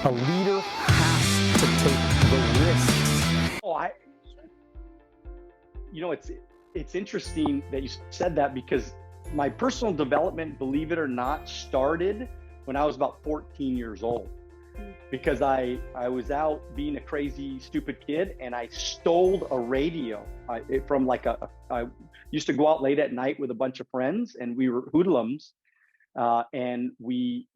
A leader has to take the risks. It's interesting that you said that, because my personal development, believe it or not, started when I was about 14 years old. Because I was out being a crazy, stupid kid, and I stole a radio from I used to go out late at night with a bunch of friends, and we were hoodlums. And we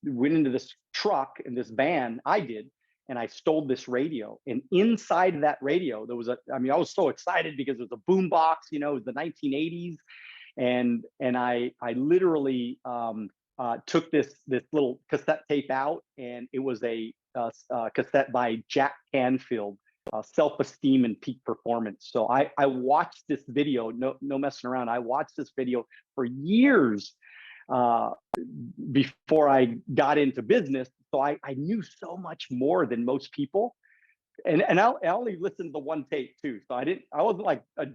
went into this truck in this van, and I stole this radio. And inside that radio, there was I was so excited because it was a boom box, it was the 1980s. And I literally took this little cassette tape out, and it was a cassette by Jack Canfield, Self-Esteem and Peak Performance. So I watched this video, no messing around. I watched this video for years before I got into business. So I knew so much more than most people. And I only listened to the one tape too. So I wasn't like a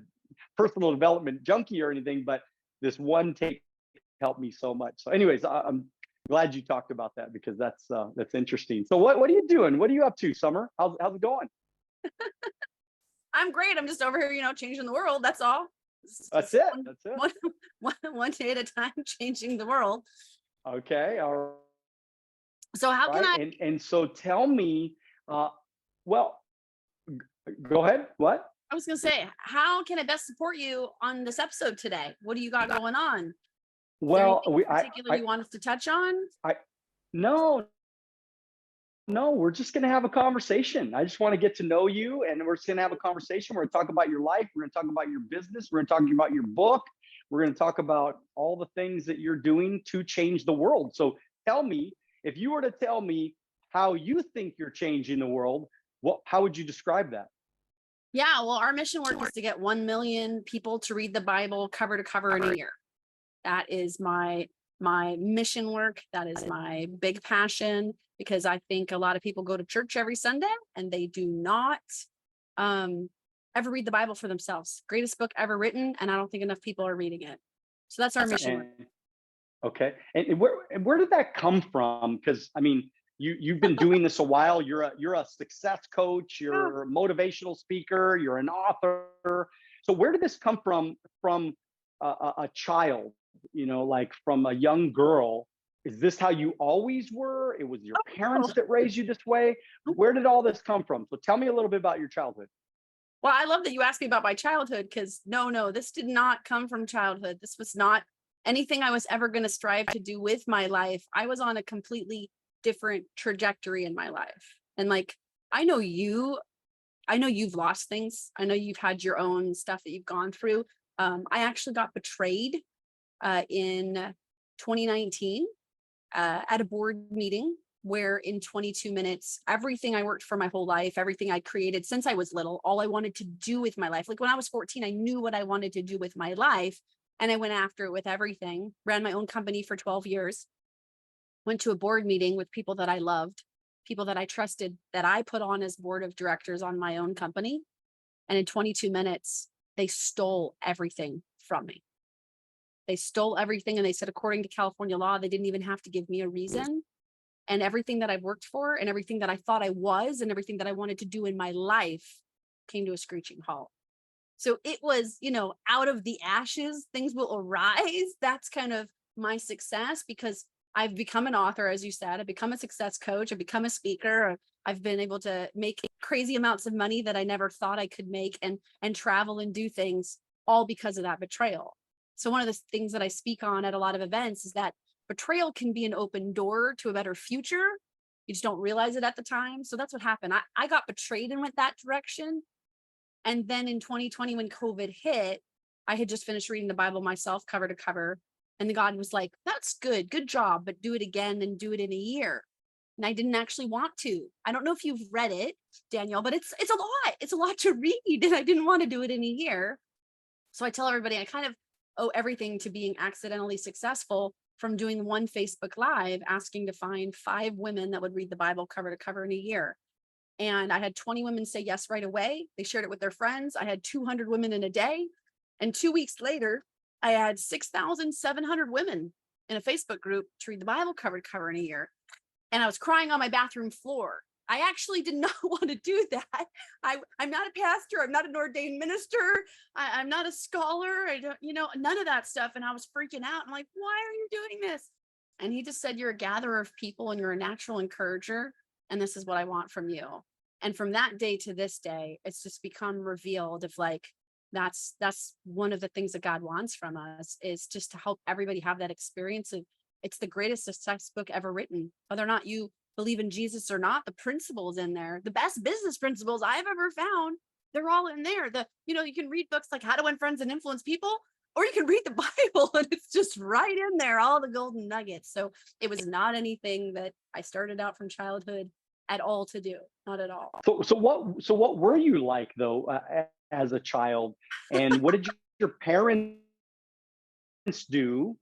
personal development junkie or anything, but this one tape helped me so much. So anyways, I'm glad you talked about that, because that's interesting. So what are you doing? What are you up to, Summer? How's it going? I'm great. I'm just over here, changing the world. That's all. That's it. One day at a time, changing the world. Okay. All right. So how can I? And so tell me, well, go ahead. What? I was going to say, how can I best support you on this episode today? What do you got going on? Well, you want us to touch on? No, we're just going to have a conversation. I just want to get to know you, and we're just going to have a conversation. We're going to talk about your life. We're going to talk about your business. We're going to talk about your book. We're going to talk about all the things that you're doing to change the world. So tell me, if you were to tell me how you think you're changing the world, how would you describe that? Yeah, well, our mission work is to get 1 million people to read the Bible cover to cover in a year. That is my mission work. That is my big passion, because I think a lot of people go to church every Sunday and they do not ever read the Bible for themselves. Greatest book ever written, and I don't think enough people are reading it. So that's our mission work. Okay. And where did that come from? Because you've been doing this a while. You're a success coach. You're a motivational speaker. You're an author. So where did this come from a child? Like from a young girl? Is this how you always were? It was your parents that raised you this way? Where did all this come from? So tell me a little bit about your childhood. Well, I love that you asked me about my childhood, because no, this did not come from childhood. This was not anything I was ever going to strive to do with my life. I was on a completely different trajectory in my life. And I know you've lost things. I know you've had your own stuff that you've gone through. I actually got betrayed in 2019 at a board meeting, where in 22 minutes, everything I worked for my whole life, everything I created since I was little, all I wanted to do with my life. Like when I was 14, I knew what I wanted to do with my life, and I went after it with everything. Ran my own company for 12 years. Went to a board meeting with people that I loved, people that I trusted, that I put on as board of directors on my own company. And in 22 minutes, they stole everything from me. They stole everything, and they said, according to California law, they didn't even have to give me a reason. And everything that I've worked for, and everything that I thought I was, and everything that I wanted to do in my life came to a screeching halt. So it was, out of the ashes, things will arise. That's kind of my success, because I've become an author, as you said. I've become a success coach. I've become a speaker. I've been able to make crazy amounts of money that I never thought I could make, and travel and do things, all because of that betrayal. So one of the things that I speak on at a lot of events is that betrayal can be an open door to a better future. You just don't realize it at the time. So that's what happened. I got betrayed and went that direction. And then in 2020, when COVID hit, I had just finished reading the Bible myself, cover to cover. And God was like, that's good job, but do it again and do it in a year. And I didn't actually want to. I don't know if you've read it, Daniel, but it's a lot. It's a lot to read, and I didn't want to do it in a year. So I tell everybody I kind of owe everything to being accidentally successful, from doing one Facebook Live asking to find 5 women that would read the Bible cover to cover in a year. And I had 20 women say yes right away. They shared it with their friends. I had 200 women in a day. And 2 weeks later, I had 6,700 women in a Facebook group to read the Bible cover to cover in a year. and I was crying on my bathroom floor. I actually did not want to do that. I'm not a pastor. I'm not an ordained minister. I'm not a scholar. I don't, none of that stuff. And I was freaking out. I'm like, why are you doing this? And he just said, you're a gatherer of people and you're a natural encourager. And this is what I want from you. And from that day to this day, it's just become revealed of like, that's one of the things that God wants from us, is just to help everybody have that experience of, it's the greatest success book ever written. Whether or not you believe in Jesus or not, the principles in there, the best business principles I've ever found, they're all in there. You can read books like How to Win Friends and Influence People, or you can read the Bible and it's just right in there, all the golden nuggets. So it was not anything that I started out from childhood at all to do, not at all. So what were you like though, as a child, and what did your parents do?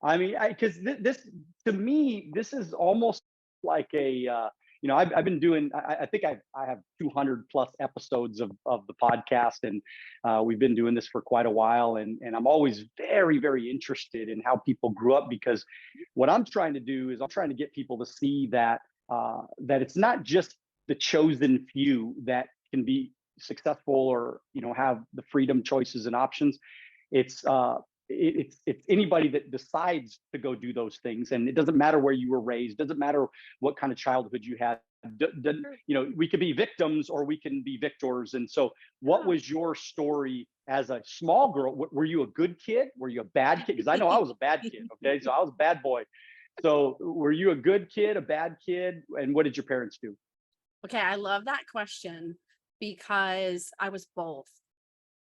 I mean, because this, to me, this is almost like I've been doing, I think I have 200 plus episodes of the podcast, and we've been doing this for quite a while. And I'm always very, very interested in how people grew up, because what I'm trying to do is I'm trying to get people to see that it's not just the chosen few that can be successful or, have the freedom, choices, and options. It's anybody that decides to go do those things. And it doesn't matter where you were raised, doesn't matter what kind of childhood you had. We could be victims or we can be victors. And so what was your story as a small girl? Were you a good kid? Were you a bad kid? Because I know I was a bad kid. Okay. So I was a bad boy. So were you a good kid, a bad kid? And what did your parents do? Okay. I love that question because I was both.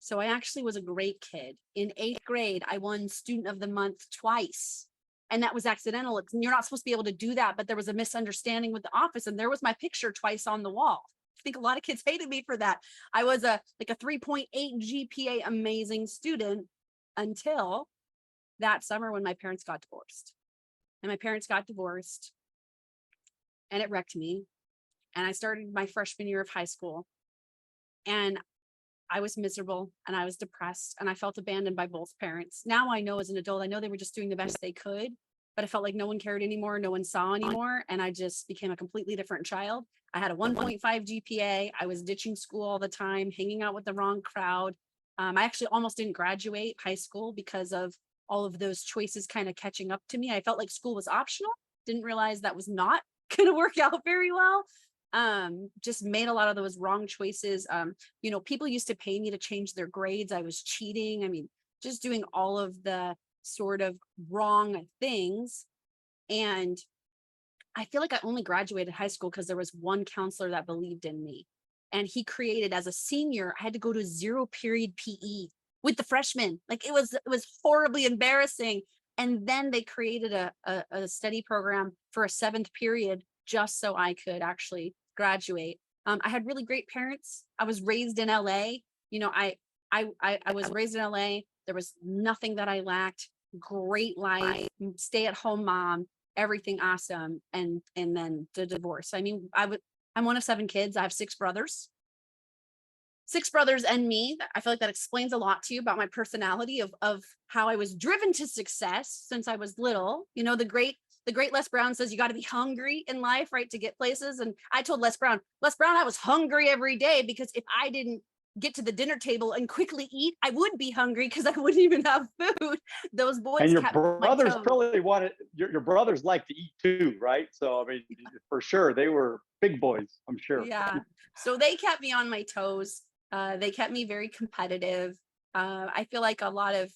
So I actually was a great kid. In 8th grade, I won Student of the Month twice. And that was accidental. You're not supposed to be able to do that, but there was a misunderstanding with the office, and there was my picture twice on the wall. I think a lot of kids hated me for that. I was a 3.8 GPA amazing student until that summer when my parents got divorced. And my parents got divorced and it wrecked me. And I started my freshman year of high school, and I was miserable and I was depressed and I felt abandoned by both parents. Now I know as an adult, I know they were just doing the best they could, but I felt like no one cared anymore. No one saw anymore. And I just became a completely different child. I had a 1.5 GPA. I was ditching school all the time, hanging out with the wrong crowd. I actually almost didn't graduate high school because of all of those choices kind of catching up to me. I felt like school was optional. Didn't realize that was not going to work out very well. Just made a lot of those wrong choices. People used to pay me to change their grades. I was cheating. I mean, just doing all of the sort of wrong things. And I feel like I only graduated high school because there was one counselor that believed in me. And he created, as a senior, I had to go to 0 period PE with the freshmen. Like it was horribly embarrassing. And then they created a study program for a 7th period just so I could actually graduate. I had really great parents. I was raised in LA. I was raised in LA. There was nothing that I lacked. Great life, stay at home mom, everything awesome. And then the divorce. I mean, I'm one of 7 kids. I have 6 brothers. 6 brothers and me. I feel like that explains a lot to you about my personality of how I was driven to success since I was little. The great Les Brown says you got to be hungry in life, right, to get places. And I told Les Brown, I was hungry every day, because if I didn't get to the dinner table and quickly eat, I would be hungry because I wouldn't even have food. Those boys and your kept brothers probably wanted, your brothers like to eat too, right? So I mean, for sure, they were big boys, I'm sure. Yeah. So they kept me on my toes. They kept me very competitive. I feel like a lot of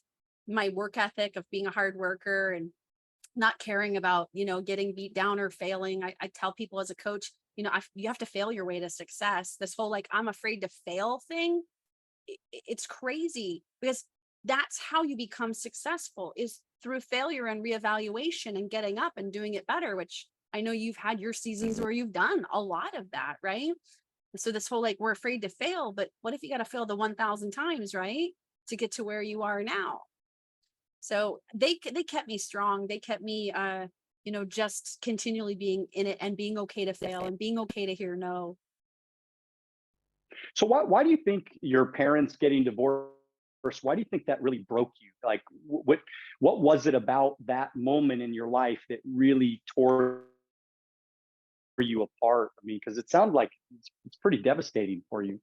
my work ethic of being a hard worker and not caring about, getting beat down or failing. I tell people as a coach, you have to fail your way to success. This whole, like, I'm afraid to fail thing, it's crazy, because that's how you become successful, is through failure and reevaluation and getting up and doing it better, which I know you've had your seasons where you've done a lot of that, right? So this whole, like, we're afraid to fail, but what if you got to fail the 1,000 times, right, to get to where you are now? So they kept me strong. They kept me, just continually being in it and being okay to fail and being okay to hear no. So why do you think your parents getting divorced, why do you think that really broke you? Like what was it about that moment in your life that really tore you apart? I mean, because it sounds like it's pretty devastating for you.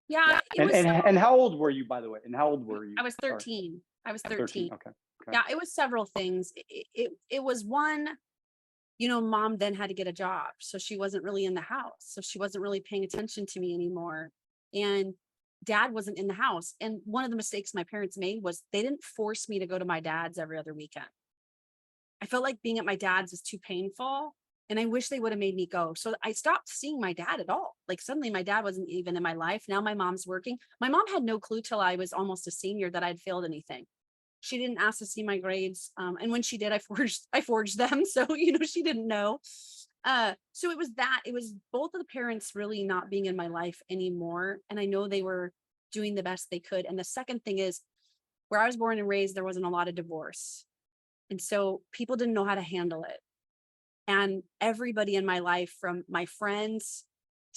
Yeah, it was And how old were you, by the way? And how old were you? I was Sorry. 13. I was 13. 13. Okay. Yeah, it was several things. It was one, mom then had to get a job. So she wasn't really in the house. So she wasn't really paying attention to me anymore. And dad wasn't in the house. And one of the mistakes my parents made was they didn't force me to go to my dad's every other weekend. I felt like being at my dad's was too painful. And I wish they would have made me go. So I stopped seeing my dad at all. Like suddenly my dad wasn't even in my life. Now my mom's working. My mom had no clue till I was almost a senior that I'd failed anything. She didn't ask to see my grades. And when she did, I forged them. So, she didn't know. So it was both of the parents really not being in my life anymore. And I know they were doing the best they could. And the second thing is where I was born and raised, there wasn't a lot of divorce. And so people didn't know how to handle it. And everybody in my life, from my friends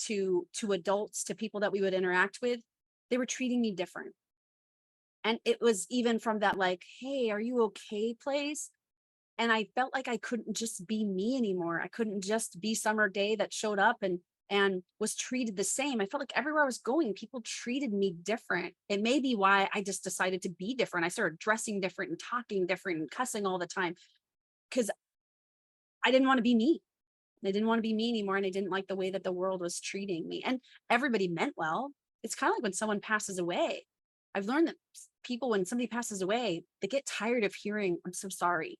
to adults, to people that we would interact with, they were treating me different. And it was even from that, like, hey, are you okay place? And I felt like I couldn't just be me anymore. I couldn't just be Summer Day that showed up and was treated the same. I felt like everywhere I was going, people treated me different. It may be why I just decided to be different. I started dressing different and talking different and cussing all the time because I didn't want to be me. I didn't want to be me anymore. And I didn't like the way that the world was treating me. And everybody meant well. It's kind of like when someone passes away. I've learned that people, when somebody passes away, they get tired of hearing, I'm so sorry.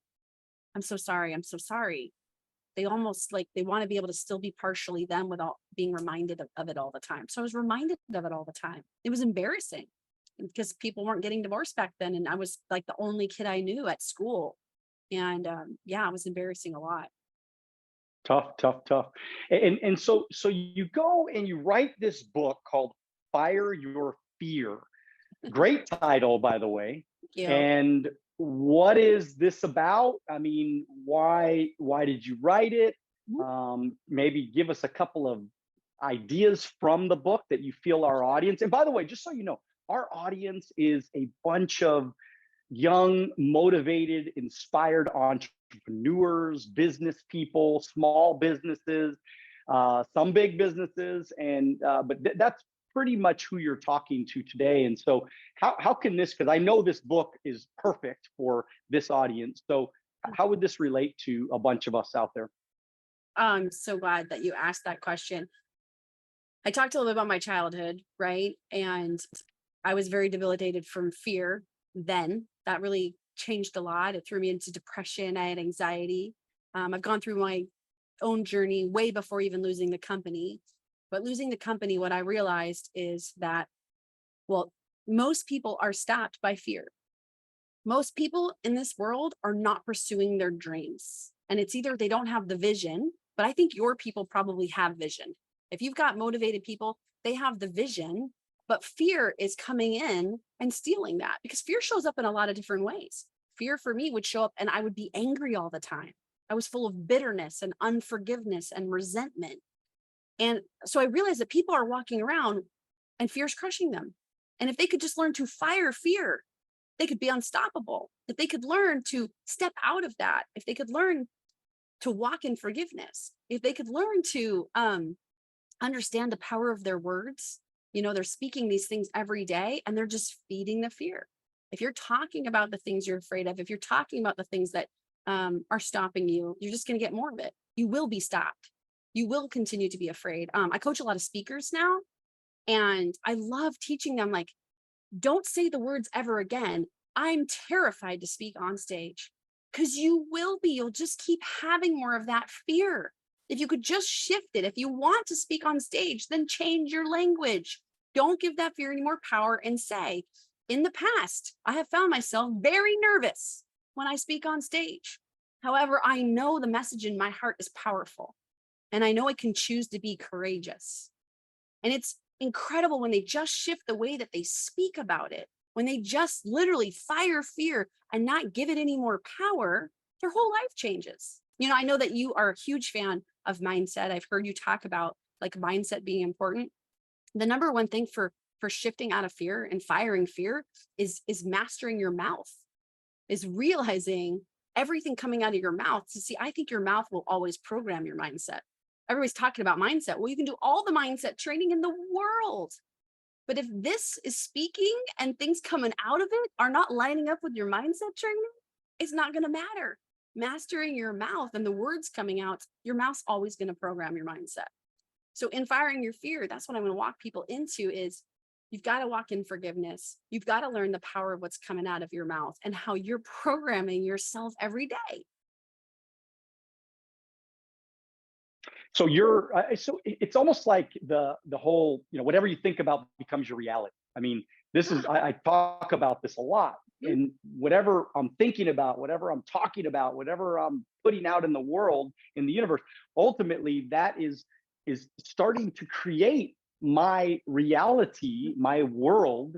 I'm so sorry. I'm so sorry. They almost like they want to be able to still be partially them without being reminded of it all the time. So I was reminded of it all the time. It was embarrassing because people weren't getting divorced back then. And I was like the only kid I knew at school. And it was embarrassing a lot. Tough. And so you go and you write this book called Fire Your Fear. Great title, by the way. And what is this about? I mean, why did you write it? Maybe give us a couple of ideas from the book that you feel our audience. And by the way, just so you know, our audience is a bunch of young, motivated, inspired entrepreneurs, business people, small businesses, some big businesses, and but that's pretty much who you're talking to today. And so how can this, because I know this book is perfect for this audience, so how would this relate to a bunch of us out there? I'm so glad that you asked that question. I talked a little bit about my childhood, right? And I was very debilitated from fear then. That really changed a lot. It threw me into depression. I had anxiety. I've gone through my own journey way before even losing the company. But losing the company, what I realized is that, well, most people are stopped by fear. Most people in this world are not pursuing their dreams. And it's either they don't have the vision, but I think your people probably have vision. If you've got motivated people, they have the vision, but fear is coming in and stealing that, because fear shows up in a lot of different ways. Fear for me would show up and I would be angry all the time. I was full of bitterness and unforgiveness and resentment. And so I realized that people are walking around and fear's crushing them. And if they could just learn to fire fear, they could be unstoppable. If they could learn to step out of that, if they could learn to walk in forgiveness, if they could learn to understand the power of their words, they're speaking these things every day and they're just feeding the fear. If you're talking about the things you're afraid of, if you're talking about the things that are stopping you, you're just going to get more of it. You will be stopped. You will continue to be afraid. I coach a lot of speakers now, and I love teaching them, like, don't say the words ever again, I'm terrified to speak on stage, because you will be. You'll just keep having more of that fear. If you could just shift it, if you want to speak on stage, then change your language. Don't give that fear any more power and say, in the past, I have found myself very nervous when I speak on stage. However, I know the message in my heart is powerful. And I know I can choose to be courageous. And it's incredible when they just shift the way that they speak about it, when they just literally fire fear and not give it any more power, their whole life changes. I know that you are a huge fan of mindset. I've heard you talk about like mindset being important. The number one thing for shifting out of fear and firing fear is mastering your mouth, is realizing everything coming out of your mouth. So see, I think your mouth will always program your mindset. everybody's talking about mindset. Well, you can do all the mindset training in the world. But if this is speaking and things coming out of it are not lining up with your mindset training, it's not going to matter. Mastering your mouth and the words coming out, your mouth's always going to program your mindset. So in firing your fear, that's what I'm going to walk people into is you've got to walk in forgiveness. You've got to learn the power of what's coming out of your mouth and how you're programming yourself every day. So so it's almost like the whole, whatever you think about becomes your reality. I mean, this is, I talk about this a lot, and whatever I'm thinking about, whatever I'm talking about, whatever I'm putting out in the world, in the universe, ultimately that is starting to create my reality, my world.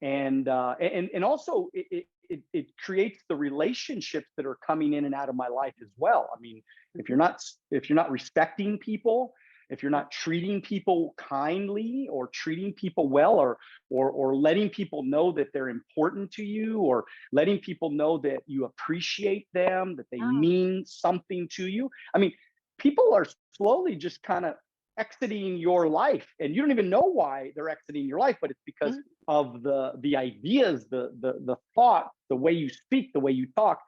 And also it creates the relationships that are coming in and out of my life as well. I mean, if you're not respecting people, if you're not treating people kindly or treating people well, or letting people know that they're important to you, or letting people know that you appreciate them, that they mean something to you. I mean, people are slowly just kind of exiting your life, and you don't even know why they're exiting your life, but it's because of the ideas, the thought, the way you speak, the way you talk,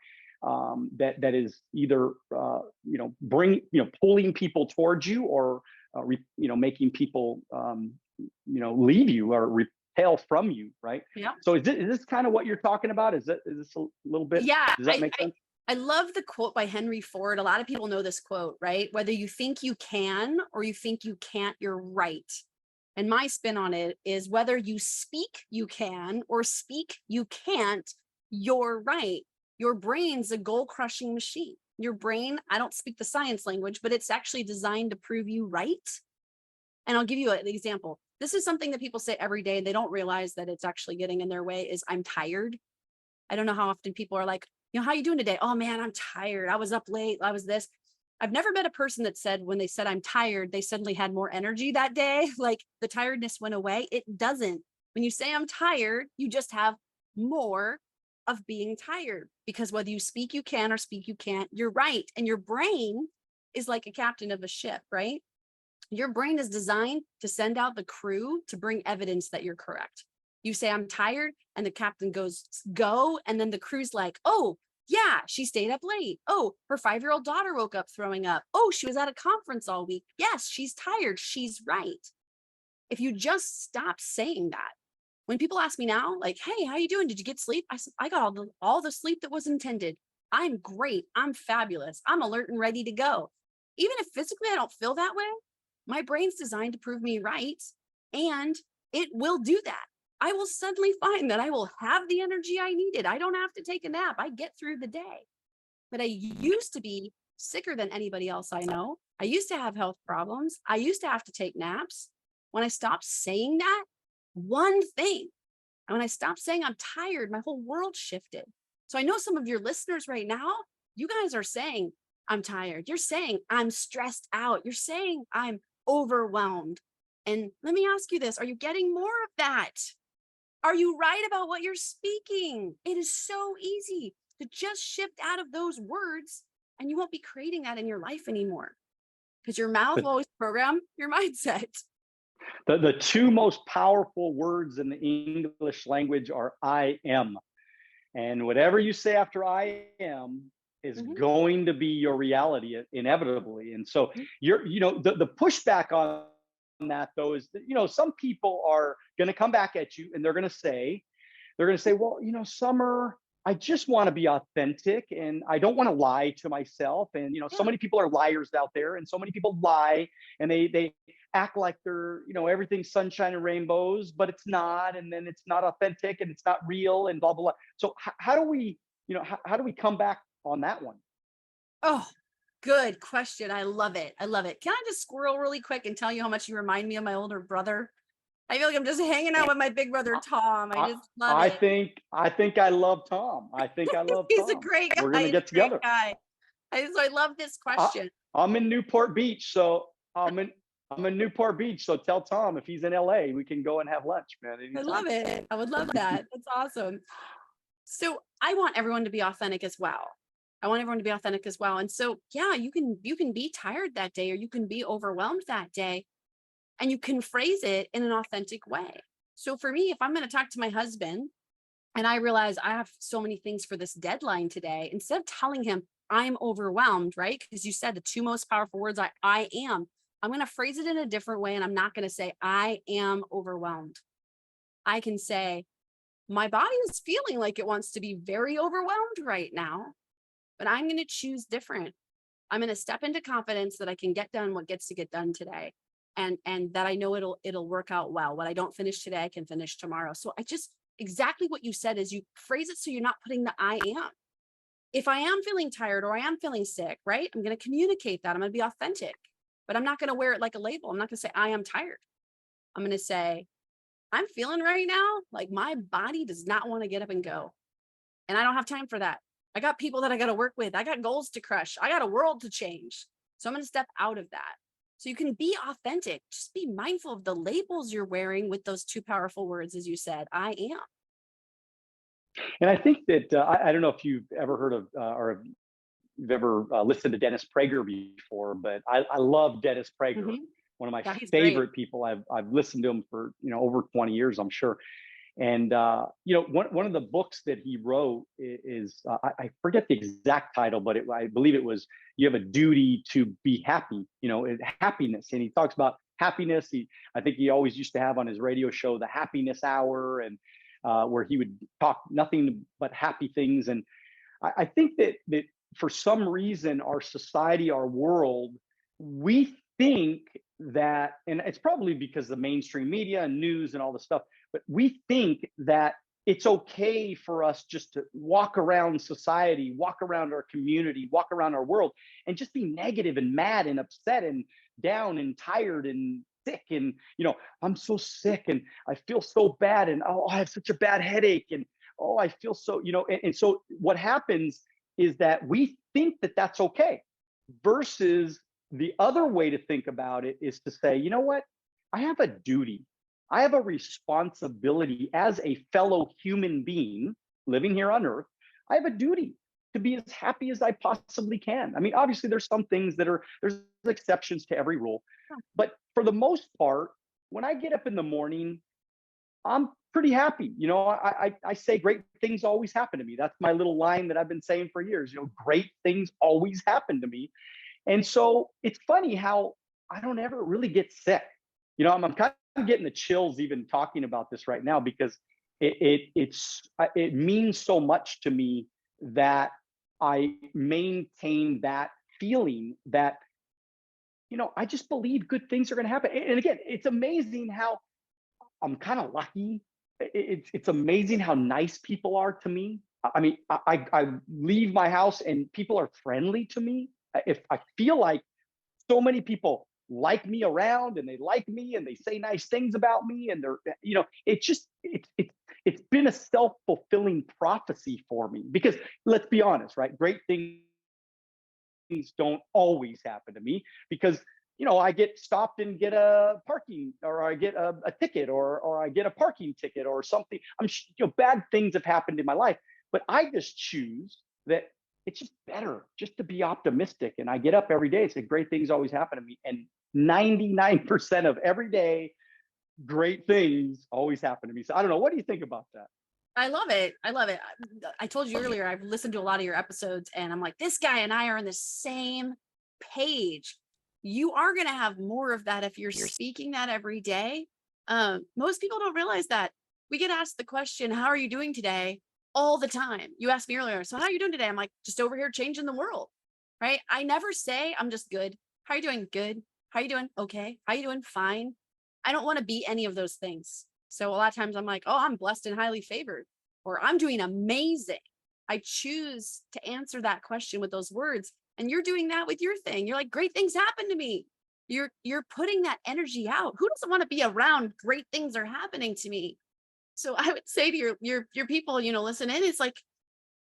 that is either pulling people towards you, or making people leave you or repel from you, right? Yeah. So is this kind of what you're talking about? Is this a little bit? Yeah. Does that make sense? I love the quote by Henry Ford. A lot of people know this quote, right? Whether you think you can or you think you can't, you're right. And my spin on it is whether you speak you can or speak you can't, you're right. Your brain's a goal-crushing machine. Your brain, I don't speak the science language, but it's actually designed to prove you right. And I'll give you an example. This is something that people say every day and they don't realize that it's actually getting in their way is I'm tired. I don't know how often people are like, how you doing today? Oh man, I'm tired. I was up late. I was this. I've never met a person that said when they said I'm tired, they suddenly had more energy that day. Like the tiredness went away. It doesn't. When you say I'm tired, you just have more of being tired, because whether you speak you can or speak you can't, you're right. And your brain is like a captain of a ship, right? Your brain is designed to send out the crew to bring evidence that you're correct. You say, I'm tired, and the captain goes, go. And then the crew's like, oh, yeah, she stayed up late. Oh, her 5-year-old daughter woke up throwing up. Oh, she was at a conference all week. Yes, she's tired. She's right. If you just stop saying that, when people ask me now, like, hey, how you doing? Did you get sleep? I said, I got all the sleep that was intended. I'm great. I'm fabulous. I'm alert and ready to go. Even if physically I don't feel that way, my brain's designed to prove me right, and it will do that. I will suddenly find that I will have the energy I needed. I don't have to take a nap. I get through the day. But I used to be sicker than anybody else I know. I used to have health problems. I used to have to take naps. When I stopped saying that, one thing, and when I stopped saying I'm tired, my whole world shifted. So I know some of your listeners right now, you guys are saying, I'm tired. You're saying I'm stressed out. You're saying I'm overwhelmed. And let me ask you this, are you getting more of that? Are you right about what you're speaking? It is so easy to just shift out of those words, and you won't be creating that in your life anymore, because your mouth will always program your mindset. The two most powerful words in the English language are I am. And whatever you say after I am is going to be your reality inevitably. And so the pushback on that though is that, some people are going to come back at you and they're going to say, well, Summer, I just want to be authentic and I don't want to lie to myself. And, so many people are liars out there, and so many people lie and they act like they're, everything's sunshine and rainbows, but it's not. And then it's not authentic and it's not real and blah, blah, blah. So how do we come back on that one? Oh, good question. I love it. I love it. Can I just squirrel really quick and tell you how much you remind me of my older brother? I feel like I'm just hanging out with my big brother, Tom. I just love it. I think I love Tom. He's a great guy. We're going to get together. I love this question. I'm in Newport Beach. So I'm in Newport Beach. So tell Tom if he's in LA, we can go and have lunch, man. Anytime. I love it. I would love that. That's awesome. So I want everyone to be authentic as well. I want everyone to be authentic as well. And so, yeah, you can be tired that day, or you can be overwhelmed that day, and you can phrase it in an authentic way. So for me, if I'm going to talk to my husband and I realize I have so many things for this deadline today, instead of telling him I'm overwhelmed, right? Because you said the two most powerful words, I am. I'm going to phrase it in a different way. And I'm not going to say I am overwhelmed. I can say my body is feeling like it wants to be very overwhelmed right now, but I'm going to choose different. I'm going to step into confidence that I can get done what gets to get done today. And that I know it'll work out well. What I don't finish today, I can finish tomorrow. So exactly what you said is you phrase it so you're not putting the I am. If I am feeling tired or I am feeling sick, right? I'm going to communicate that. I'm going to be authentic, but I'm not going to wear it like a label. I'm not going to say I am tired. I'm going to say I'm feeling right now like my body does not want to get up and go. And I don't have time for that. I got people that I got to work with. I got goals to crush. I got a world to change. So I'm going to step out of that. So you can be authentic. Just be mindful of the labels you're wearing with those two powerful words, as you said, I am. And I think that, I don't know if you've ever heard of, or if you've ever listened to Dennis Prager before, but I love Dennis Prager. Mm-hmm. One of my favorite great people. I've listened to him for, over 20 years, I'm sure. And, one of the books that he wrote is, I forget the exact title, but I believe it was, you have a duty to be happy, happiness. And he talks about happiness. I think he always used to have on his radio show, the happiness hour, and where he would talk nothing but happy things. And I think that for some reason, our society, our world, we think that, and it's probably because the mainstream media and news and all this stuff, but we think that it's okay for us just to walk around society, walk around our community, walk around our world, and just be negative and mad and upset and down and tired and sick. And, I'm so sick and I feel so bad. And, oh, I have such a bad headache. And, oh, I feel so, and so what happens is that we think that that's okay, versus the other way to think about it is to say, you know what? I have a duty. I have a responsibility as a fellow human being living here on earth. I have a duty to be as happy as I possibly can. I mean, obviously there's some things there's exceptions to every rule, but for the most part, when I get up in the morning, I'm pretty happy. I say great things always happen to me. That's my little line that I've been saying for years. Great things always happen to me. And so it's funny how I don't ever really get sick. I'm kind of getting the chills even talking about this right now, because it means so much to me that I maintain that feeling that, I just believe good things are going to happen. And again, it's amazing how I'm kind of lucky. It's amazing how nice people are to me. I mean, I leave my house and people are friendly to me. If I feel like so many people like me around and they like me and they say nice things about me, and they're, it's been a self-fulfilling prophecy for me, because let's be honest, right? Great things don't always happen to me, because I get stopped and get a parking, or I get a ticket, or I get a parking ticket or something. Bad things have happened in my life, but I just choose that it's just better just to be optimistic. And I get up every day and say, great things always happen to me. And 99% of every day, great things always happen to me. So I don't know. What do you think about that? I love it. I love it. I told you earlier, I've listened to a lot of your episodes and I'm like, this guy and I are on the same page. You are going to have more of that if you're speaking that every day. Most people don't realize that. We get asked the question, how are you doing today? All the time. You asked me earlier, so how are you doing today? I'm like, just over here changing the world, right? I never say I'm just good. How are you doing? Good. How are you doing? Okay. How are you doing? Fine. I don't want to be any of those things. So a lot of times I'm like, oh, I'm blessed and highly favored, or I'm doing amazing. I choose to answer that question with those words. And you're doing that with your thing. You're like, great things happen to me. You're putting that energy out. Who doesn't want to be around great things are happening to me? So I would say to your people, listen in, it's like,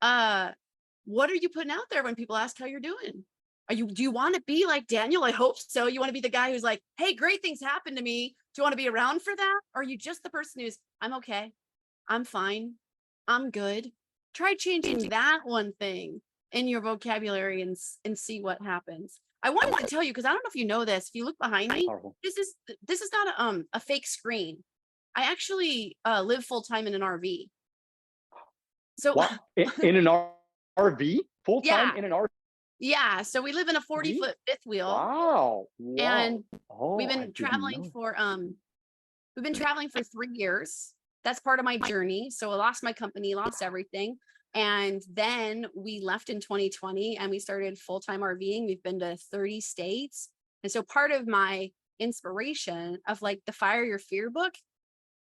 what are you putting out there when people ask how you're doing? Do you want to be like Daniel? I hope so. You want to be the guy who's like, hey, great things happen to me. Do you want to be around for that? Or are you just the person who's, I'm okay. I'm fine. I'm good. Try changing that one thing. in your vocabulary and see what happens. I wanted to tell you, because I don't know if you know this, if you look behind me, Powerful. this is not a fake screen. I actually live full time in an RV. So What? In an RV? Full time yeah, in an RV? yeah. So we live in a 40-foot fifth wheel, Wow. Wow. and Oh, we've I been didn't traveling know. for 3 years. That's part of my journey. So I lost my company, lost everything. And then we left in 2020 and we started full-time RVing. We've been to 30 states. And so part of my inspiration of like the Fire Your Fear book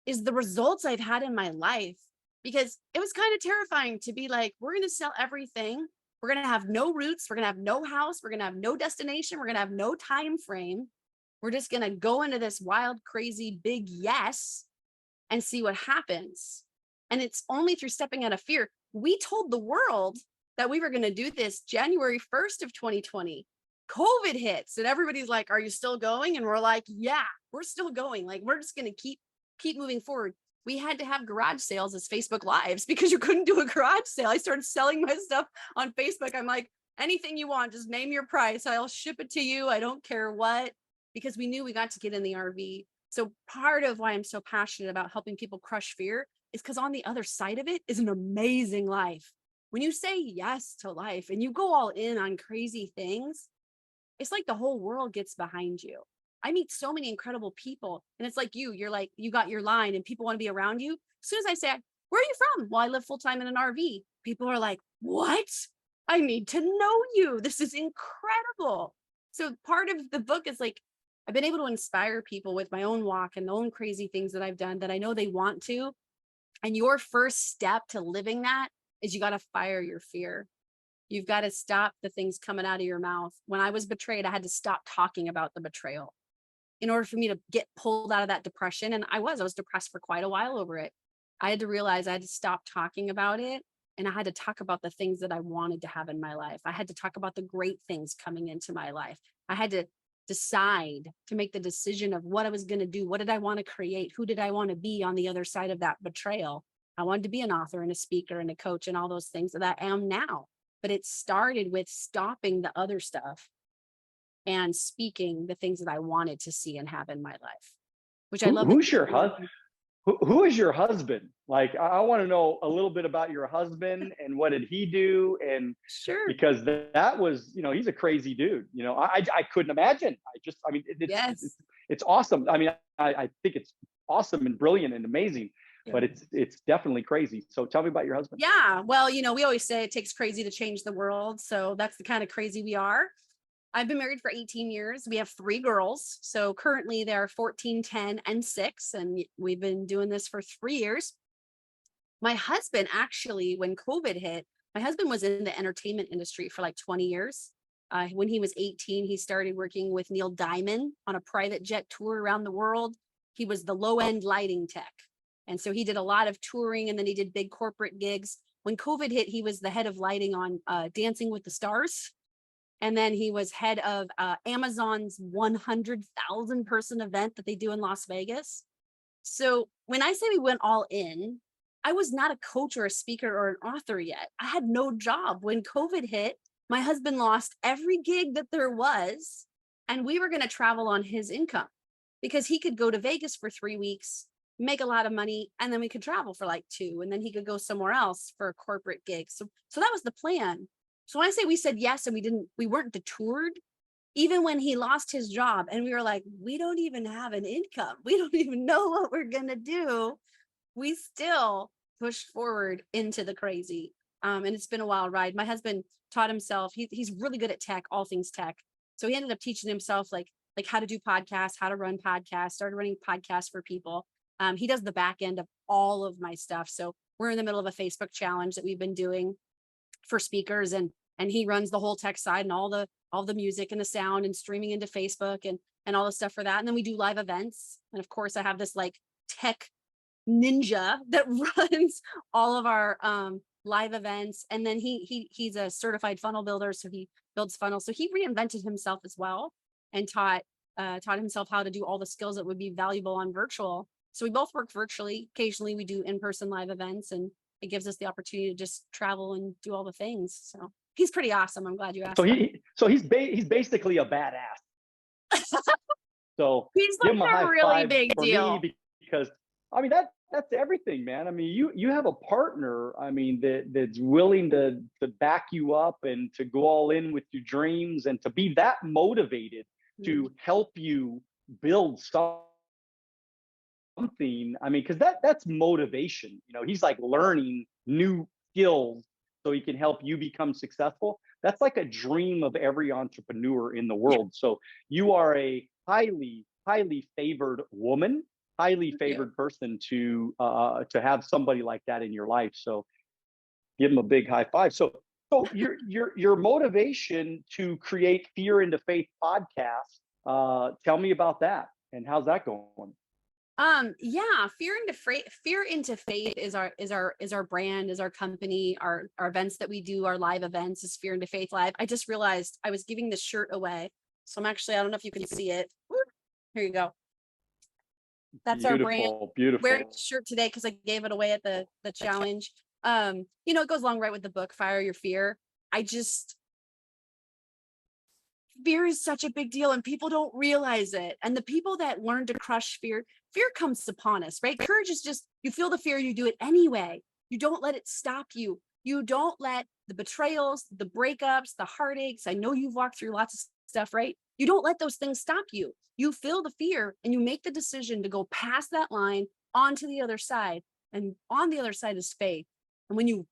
is the results I've had in my life, because it was kind of terrifying to be like, we're going to sell everything. We're going to have no roots. We're going to have no house. We're going to have no destination. We're going to have no time frame. We're just going to go into this wild, crazy, big yes and see what happens. And it's only through stepping out of fear. We told the world that we were going to do this January 1st of 2020. COVID hits and everybody's like, are you still going? And we're like, yeah, we're still going. Like, we're just going to keep moving forward. We had to have garage sales as Facebook Lives because you couldn't do a garage sale. I started selling my stuff on Facebook. I'm like, anything you want, just name your price. I'll ship it to you. I don't care what, because we knew we got to get in the RV. So part of why I'm so passionate about helping people crush fear is because on the other side of it is an amazing life. When you say yes to life and you go all in on crazy things, it's like the whole world gets behind you. I meet so many incredible people, and it's like you're like, you got your line and people want to be around you. As soon as I say, where are you from? Well, I live full time in an RV. People are like, what? I need to know you. This is incredible. So part of the book is like, I've been able to inspire people with my own walk and the own crazy things that I've done that I know they want to. And your first step to living that is you got to fire your fear. You've got to stop the things coming out of your mouth. When I was betrayed, I had to stop talking about the betrayal in order for me to get pulled out of that depression. And I was depressed for quite a while over it. I had to realize I had to stop talking about it. And I had to talk about the things that I wanted to have in my life. I had to talk about the great things coming into my life. I had to decide to make the decision of what I was going to do. What did I want to create? Who did I want to be on the other side of that betrayal? I wanted to be an author and a speaker and a coach and all those things that I am now. But it started with stopping the other stuff and speaking the things that I wanted to see and have in my life, which I love. Who's your husband? Who is your husband? Like, I want to know a little bit about your husband and what did he do? And Sure. because that was, he's a crazy dude. I couldn't imagine. Yes. It's awesome. I mean, I think it's awesome and brilliant and amazing, but it's definitely crazy. So tell me about your husband. Yeah. Well, we always say it takes crazy to change the world. So that's the kind of crazy we are. I've been married for 18 years. We have 3 girls. So currently they're 14, 10, and 6. And we've been doing this for 3 years. My husband, actually, when COVID hit, my husband was in the entertainment industry for like 20 years. When he was 18, he started working with Neil Diamond on a private jet tour around the world. He was the low-end lighting tech. And so he did a lot of touring, and then he did big corporate gigs. When COVID hit, he was the head of lighting on Dancing with the Stars. And then he was head of Amazon's 100,000 person event that they do in Las Vegas. So when I say we went all in, I was not a coach or a speaker or an author yet. I had no job. When COVID hit, my husband lost every gig that there was, and we were going to travel on his income because he could go to Vegas for 3 weeks, make a lot of money, and then we could travel for like 2, and then he could go somewhere else for a corporate gig. So that was the plan. So when I say we said yes and we weren't detoured, even when he lost his job and we were like, we don't even have an income. We don't even know what we're going to do. We still pushed forward into the crazy. And it's been a wild ride. My husband taught himself, he's really good at tech, all things tech. So he ended up teaching himself like how to do podcasts, how to run podcasts, started running podcasts for people. He does the back end of all of my stuff. So we're in the middle of a Facebook challenge that we've been doing for speakers, and he runs the whole tech side and all the music and the sound and streaming into Facebook and all the stuff for that. And then we do live events. And of course I have this like tech ninja that runs all of our live events. And then he's a certified funnel builder. So he builds funnels. So he reinvented himself as well and taught himself how to do all the skills that would be valuable on virtual. So we both work virtually. Occasionally we do in-person live events, and it gives us the opportunity to just travel and do all the things. So He's pretty awesome. I'm glad you asked. He's basically a badass. So He's give like him a a high really five big for deal. me, because I mean that's everything, man. I mean, you have a partner, I mean, that's willing to back you up and to go all in with your dreams and to be that motivated to help you build something. I mean, because that's motivation. You know, he's like learning new skills so he can help you become successful. That's like a dream of every entrepreneur in the world. So you are a highly favored woman, highly favored person to have somebody like that in your life. So give him a big high five. So your motivation to create Fear into Faith podcast, tell me about that and how's that going? Yeah, Fear into Faith is our brand, is our company, our events that we do, our live events is Fear into Faith Live. I just realized I was giving this shirt away. So I'm actually, I don't know if you can see it. Here you go. That's our brand. Beautiful. Wearing the shirt today because I gave it away at the challenge. You know, it goes along right with the book, Fire Your Fear. Fear is such a big deal and people don't realize it. And the people that learn to crush fear comes upon us, right? Courage is just, you feel the fear, you do it anyway. You don't let it stop you. You don't let the betrayals, the breakups, the heartaches. I know you've walked through lots of stuff, right? You don't let those things stop you. You feel the fear and you make the decision to go past that line onto the other side. And on the other side is faith. And when you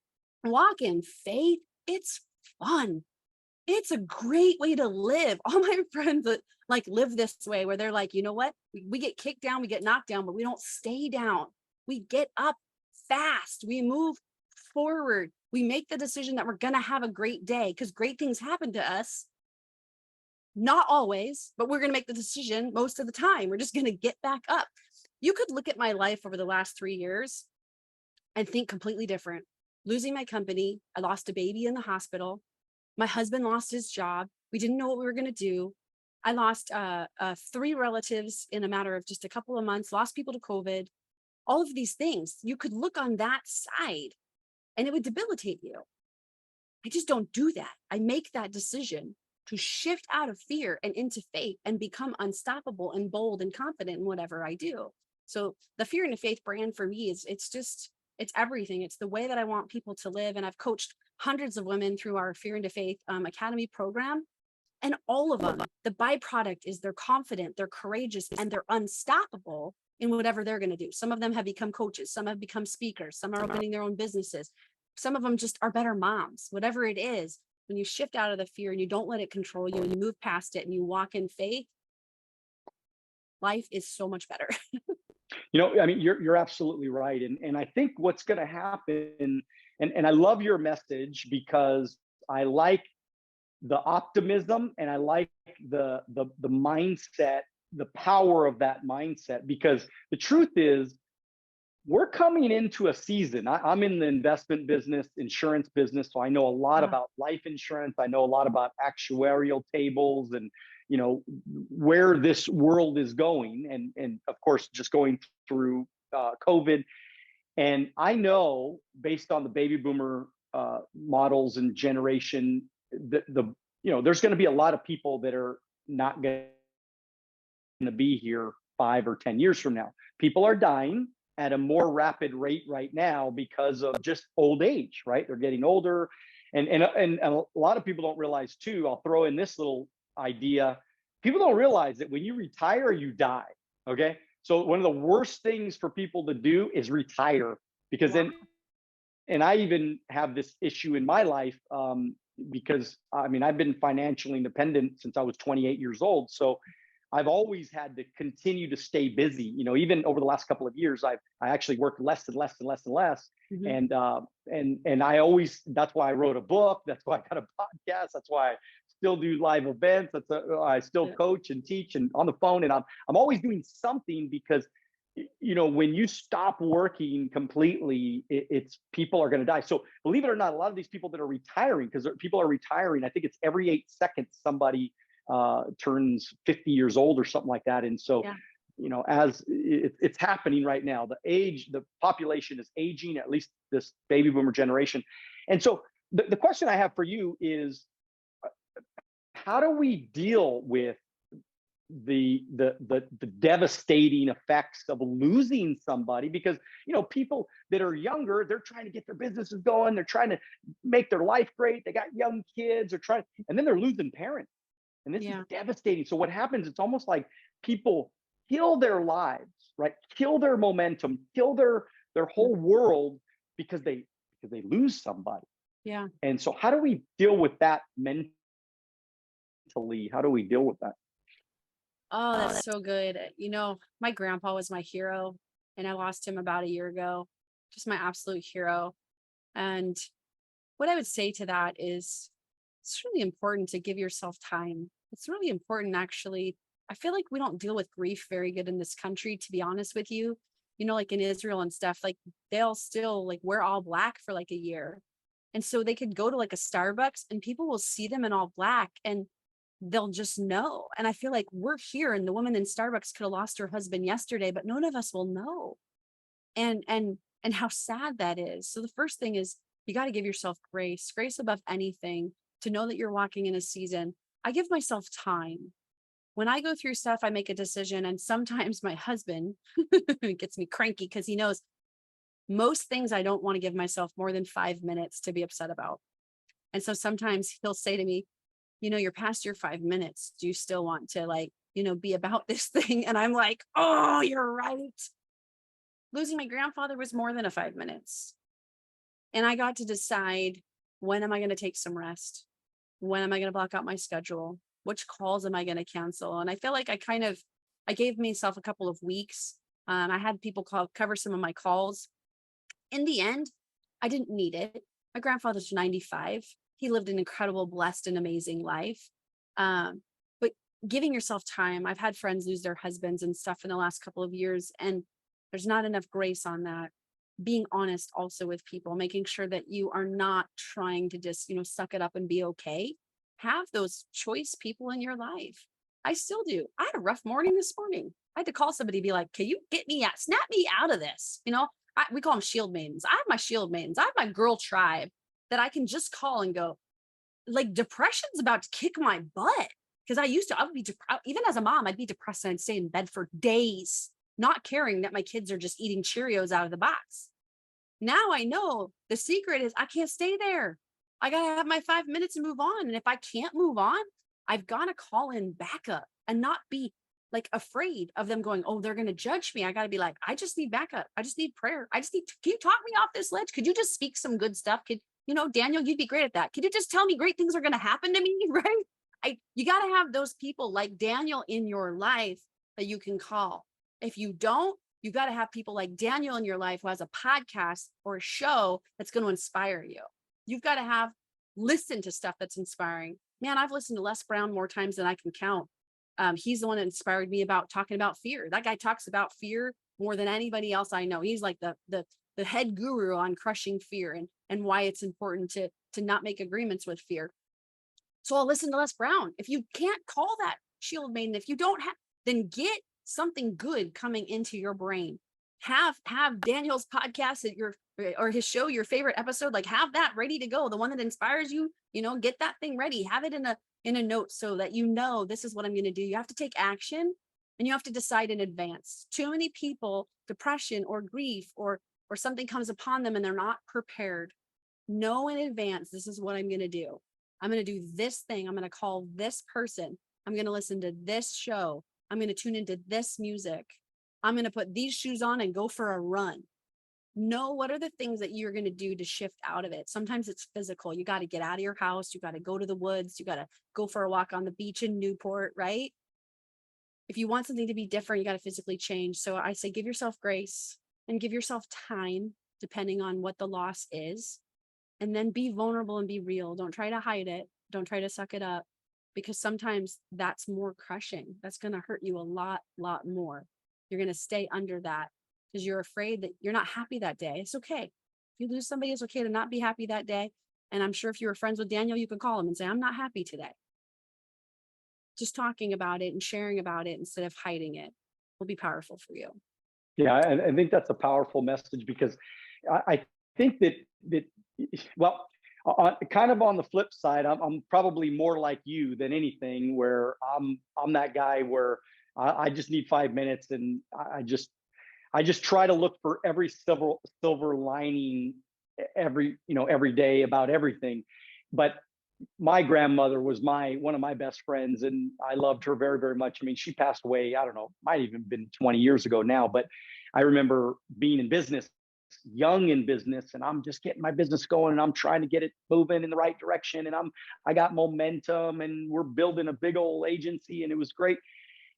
walk in faith, it's fun. It's a great way to live. All my friends that like live this way, where they're like, you know what? We get kicked down, we get knocked down, but we don't stay down. We get up fast. We move forward. We make the decision that we're going to have a great day because great things happen to us. Not always, but we're going to make the decision most of the time. We're just going to get back up. You could look at my life over the last 3 years and think completely different. Losing my company. I lost a baby in the hospital. My husband lost his job. We didn't know what we were going to do. I lost 3 relatives in a matter of just a couple of months, lost people to COVID, all of these things. You could look on that side and it would debilitate you. I just don't do that. I make that decision to shift out of fear and into faith and become unstoppable and bold and confident in whatever I do. So the Fear into Faith brand for me is it's everything. It's the way that I want people to live. And I've coached hundreds of women through our Fear into Faith Academy program. And all of them, the byproduct is they're confident, they're courageous, and they're unstoppable in whatever they're going to do. Some of them have become coaches, some have become speakers, some are opening their own businesses. Some of them just are better moms, whatever it is. When you shift out of the fear and you don't let it control you and you move past it and you walk in faith, life is so much better. You know, I mean, you're absolutely right. And I think what's going to happen, and I love your message because I like the optimism and I like the mindset, the power of that mindset, because the truth is we're coming into a season. I'm in the investment business, insurance business, so I know a lot about life insurance. I know a lot about actuarial tables and, you know, where this world is going, and of course, just going through COVID. And I know, based on the baby boomer models and generation, the you know, there's going to be a lot of people that are not going to be here 5 or 10 years from now. People are dying at a more rapid rate right now because of just old age, right? They're getting older. And a lot of people don't realize too, I'll throw in this little idea. People don't realize that when you retire, you die. Okay. So one of the worst things for people to do is retire, because then, and I even have this issue in my life, because I mean, I've been financially independent since I was 28 years old. So I've always had to continue to stay busy. You know, even over the last couple of years, I actually worked less and less and less and less. Mm-hmm. And I always, that's why I wrote a book. That's why I got a podcast. That's why I still do live events. I still coach and teach and on the phone. And I'm always doing something, because, you know, when you stop working completely, it's people are going to die. So believe it or not, a lot of these people that are retiring, because people are retiring, I think it's every 8 seconds somebody turns 50 years old or something like that. And so, you know, as it's happening right now, the population is aging, at least this baby boomer generation. And so the question I have for you is, how do we deal with the devastating effects of losing somebody? Because, you know, people that are younger, they're trying to get their businesses going, they're trying to make their life great, they got young kids, they're trying, and then they're losing parents, and this is devastating. So what happens, it's almost like people kill their lives, right? Kill their momentum, kill their whole world because they lose somebody. Yeah. And so how do we deal with that mentally? How do we deal with that? Oh, that's so good. You know, my grandpa was my hero, and I lost him about a year ago. Just my absolute hero. And what I would say to that is, it's really important to give yourself time. It's really important, actually. I feel like we don't deal with grief very good in this country, to be honest with you. You know, like in Israel and stuff, like they'll still like wear all black for like a year. And so they could go to like a Starbucks and people will see them in all black and they'll just know. And I feel like we're here and the woman in Starbucks could have lost her husband yesterday, but none of us will know. And how sad that is. So the first thing is you got to give yourself grace above anything, to know that you're walking in a season. I give myself time. When I go through stuff, I make a decision. And sometimes my husband gets me cranky because he knows most things I don't want to give myself more than 5 minutes to be upset about. And so sometimes he'll say to me, you know, you're past your 5 minutes. Do you still want to, like, you know, be about this thing? And I'm like, oh, you're right. Losing my grandfather was more than a 5 minutes. And I got to decide, when am I going to take some rest? When am I going to block out my schedule? Which calls am I going to cancel? And I feel like I gave myself a couple of weeks. I had people cover some of my calls. In the end, I didn't need it. My grandfather's 95. He lived an incredible, blessed, and amazing life. But giving yourself time, I've had friends lose their husbands and stuff in the last couple of years, and there's not enough grace on that. Being honest also with people, making sure that you are not trying to just, you know, suck it up and be okay. Have those choice people in your life. I still do. I had a rough morning this morning. I had to call somebody, be like, can you get me out, snap me out of this? You know, we call them shield maidens. I have my shield maidens. I have my girl tribe that I can just call and go, like, depression's about to kick my butt. Because I would be even as a mom, I'd be depressed and I'd stay in bed for days, not caring that my kids are just eating Cheerios out of the box. Now I know the secret is I can't stay there. I got to have my 5 minutes and move on. And if I can't move on, I've got to call in backup and not be like afraid of them going, oh, they're going to judge me. I got to be like, I just need backup. I just need prayer. Can you talk me off this ledge? Could you just speak some good stuff? You know, Daniel, you'd be great at that. Could you just tell me great things are going to happen to me? Right? You got to have those people like Daniel in your life that you can call. If you don't, you got to have people like Daniel in your life who has a podcast or a show that's going to inspire you. You've got to listen to stuff that's inspiring. Man, I've listened to Les Brown more times than I can count. He's the one that inspired me about talking about fear. That guy talks about fear more than anybody else I know. He's like the head guru on crushing fear and why it's important to not make agreements with fear. So I'll listen to Les Brown. If you can't call that shield maiden, if you don't have, then get something good coming into your brain. Have Daniel's podcast or his show, your favorite episode, like have that ready to go. The one that inspires you, you know, get that thing ready. Have it in a note so that you know this is what I'm going to do. You have to take action and you have to decide in advance. Too many people, depression or grief or something comes upon them and they're not prepared. Know in advance, this is what I'm going to do. I'm going to do this thing. I'm going to call this person. I'm going to listen to this show. I'm going to tune into this music. I'm going to put these shoes on and go for a run. Know what are the things that you're going to do to shift out of it. Sometimes it's physical. You got to get out of your house. You got to go to the woods. You got to go for a walk on the beach in Newport, right? If you want something to be different, you got to physically change. So I say, give yourself grace and give yourself time, depending on what the loss is. And then be vulnerable and be real. Don't try to hide it. Don't try to suck it up, because sometimes that's more crushing. That's going to hurt you a lot more. You're going to stay under that because you're afraid that you're not happy that day. It's okay. If you lose somebody, it's okay to not be happy that day. And I'm sure if you were friends with Daniel, you could call him and say, I'm not happy today. Just talking about it and sharing about it instead of hiding it will be powerful for you. Yeah, I think that's a powerful message, because I think that well, kind of on the flip side, I'm probably more like you than anything, where I'm that guy where I just need 5 minutes, and I just try to look for every silver lining every day about everything. But my grandmother was one of my best friends, and I loved her very, very much. I mean, she passed away, I don't know, might even been 20 years ago now, but I remember being in business, young in business, and I'm just getting my business going, and I'm trying to get it moving in the right direction, and I got momentum, and we're building a big old agency, and it was great.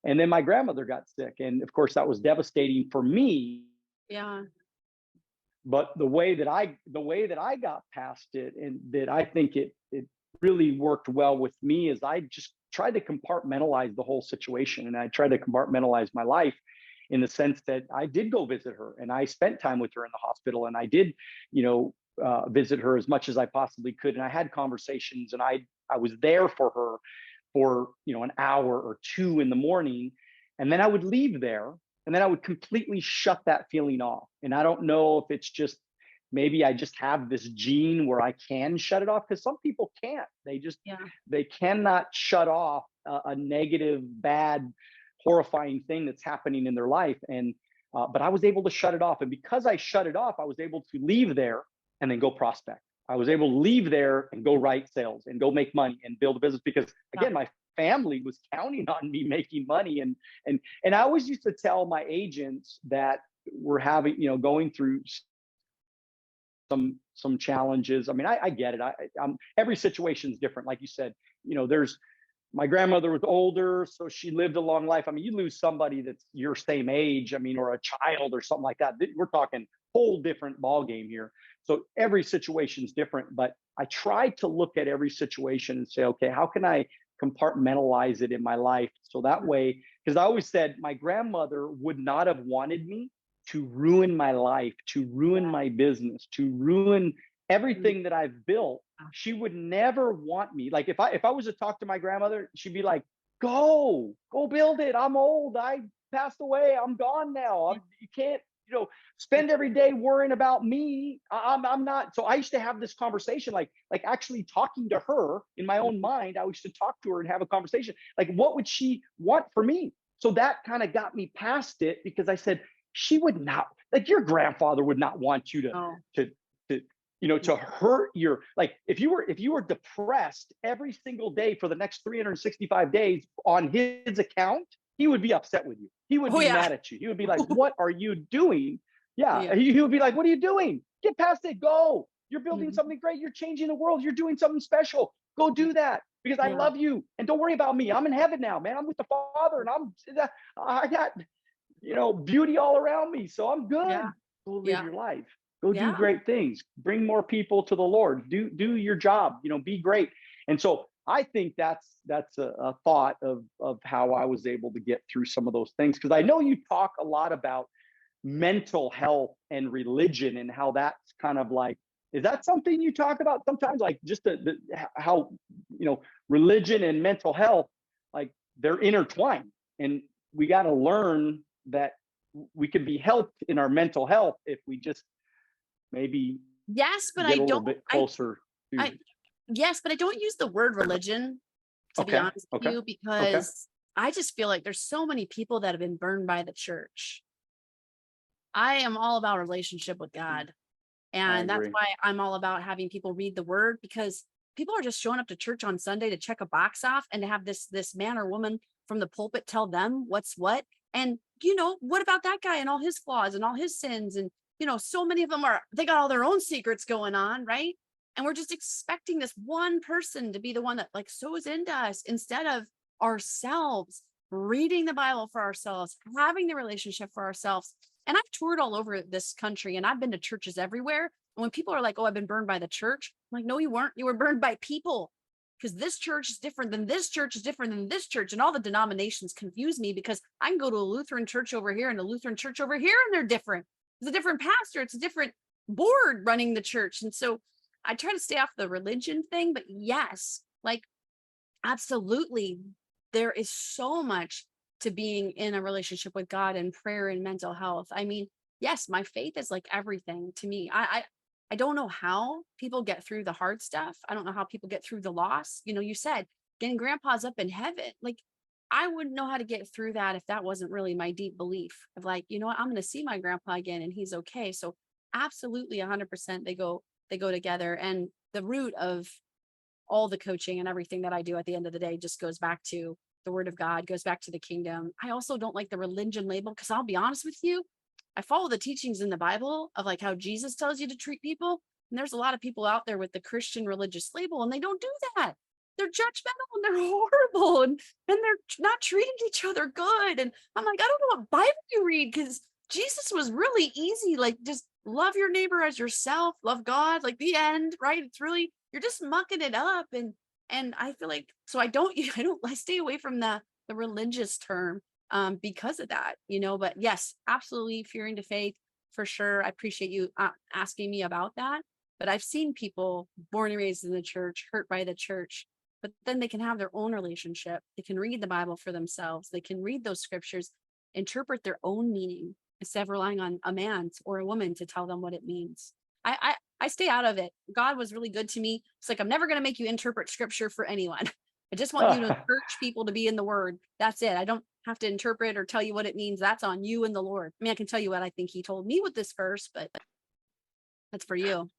And then my grandmother got sick, and of course that was devastating for me. Yeah. But the way that I got past it, and that I think it really worked well with me, is I just tried to compartmentalize the whole situation, and I tried to compartmentalize my life in the sense that I did go visit her, and I spent time with her in the hospital, and I did, visit her as much as I possibly could, and I had conversations, and I was there for her for an hour or two in the morning, and then I would leave there, and then I would completely shut that feeling off. And I don't know if it's just, maybe I just have this gene where I can shut it off, because some people can't. They cannot shut off a negative, bad, horrifying thing that's happening in their life. And but I was able to shut it off, and because I shut it off, I was able to leave there and then go prospect. I was able to leave there and go write sales and go make money and build a business, because again, my family was counting on me making money. And I always used to tell my agents that were having, going through some challenges. I mean, I get it. Every situation is different. Like you said, my grandmother was older, so she lived a long life. I mean, you lose somebody that's your same age, I mean, or a child or something like that. We're talking whole different ball game here. So every situation is different, but I try to look at every situation and say, okay, how can I compartmentalize it in my life? So that way, because I always said my grandmother would not have wanted me to ruin my life, to ruin my business, to ruin everything that I've built. She would never want me. Like if I was to talk to my grandmother, she'd be like, go build it. I'm old. I passed away. I'm gone now. You can't, spend every day worrying about me. I'm not. So I used to have this conversation, like actually talking to her in my own mind. I used to talk to her and have a conversation. Like, what would she want for me? So that kind of got me past it, because I said, she would not, like, your grandfather would not want you to hurt your, like, if you were depressed every single day for the next 365 days on his account, he would be upset with you. He would be mad at you. He would be like, what are you doing? He would be like, what are you doing? Get past it. Go. You're building something great. You're changing the world. You're doing something special. Go do that, because I love you. And don't worry about me. I'm in heaven now, man. I'm with the Father, and I got, beauty all around me. So I'm good. Go live your life. Go do great things. Bring more people to the Lord. Do your job. Be great. And so I think that's a thought of how I was able to get through some of those things. Because I know you talk a lot about mental health and religion, and how that's kind of like, is that something you talk about sometimes? Like just how, religion and mental health, like they're intertwined, and we got to learn that we can be helped in our mental health if we just maybe but get a little bit closer. Yes, but I don't use the word religion, to be honest with you, because I just feel like there's so many people that have been burned by the church. I am all about relationship with God. And that's why I'm all about having people read the word, because people are just showing up to church on Sunday to check a box off, and to have this man or woman from the pulpit tell them what's what. And, what about that guy and all his flaws and all his sins? And, so many of them they got all their own secrets going on, right? And we're just expecting this one person to be the one that like sows into us, instead of ourselves reading the Bible for ourselves, having the relationship for ourselves. And I've toured all over this country, and I've been to churches everywhere. And when people are like, oh, I've been burned by the church, I'm like, no, you weren't. You were burned by people, because this church is different than this church is different than this church. And all the denominations confuse me, because I can go to a Lutheran church over here and a Lutheran church over here, and they're different. It's a different pastor. It's a different board running the church. And so I try to stay off the religion thing, but yes, like absolutely, there is so much to being in a relationship with God and prayer and mental health. I mean, yes, my faith is like everything to me. I I don't know how people get through the hard stuff. I don't know how people get through the loss. You said getting grandpa's up in heaven. Like, I wouldn't know how to get through that if that wasn't really my deep belief of like, you know what, I'm going to see my grandpa again and he's okay. So absolutely 100% they go together. And the root of all the coaching and everything that I do at the end of the day just goes back to the word of God, goes back to the kingdom. I also don't like the religion label, because I'll be honest with you, I follow the teachings in the Bible of like how Jesus tells you to treat people. And there's a lot of people out there with the Christian religious label, and they don't do that. They're judgmental and they're horrible, and they're not treating each other good. And I'm like, I don't know what Bible you read, because Jesus was really easy. Like, just love your neighbor as yourself, love God, like the end, right? It's really, you're just mucking it up. And I feel like, so I stay away from the religious term because of that, but yes, absolutely fearing to faith for sure. I appreciate you asking me about that. But I've seen people born and raised in the church, hurt by the church, but then they can have their own relationship. They can read the Bible for themselves. They can read those scriptures, interpret their own meaning instead of relying on a man or a woman to tell them what it means. I stay out of it. God was really good to me. It's like, I'm never going to make you interpret scripture for anyone. I just want you to encourage people to be in the word. That's it. I don't have to interpret or tell you what it means. That's on you and the Lord. I mean, I can tell you what I think he told me with this verse, but that's for you.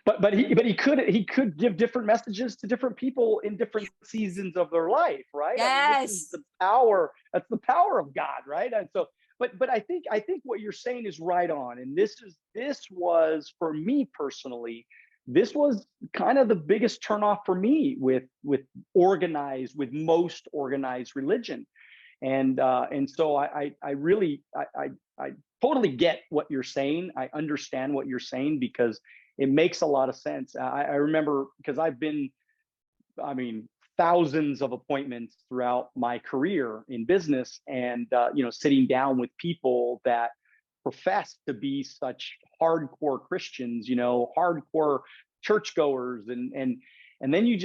But he could give different messages to different people in different seasons of their life, right? Yes. I mean, this is the power. That's the power of God, right? And so, but I think what you're saying is right on. And this was for me personally, this was kind of the biggest turnoff for me with most organized religion. And so I really totally get what you're saying. I understand what you're saying, because it makes a lot of sense. I remember, because I've been, thousands of appointments throughout my career in business, and sitting down with people that profess to be such hardcore Christians, hardcore churchgoers, and then you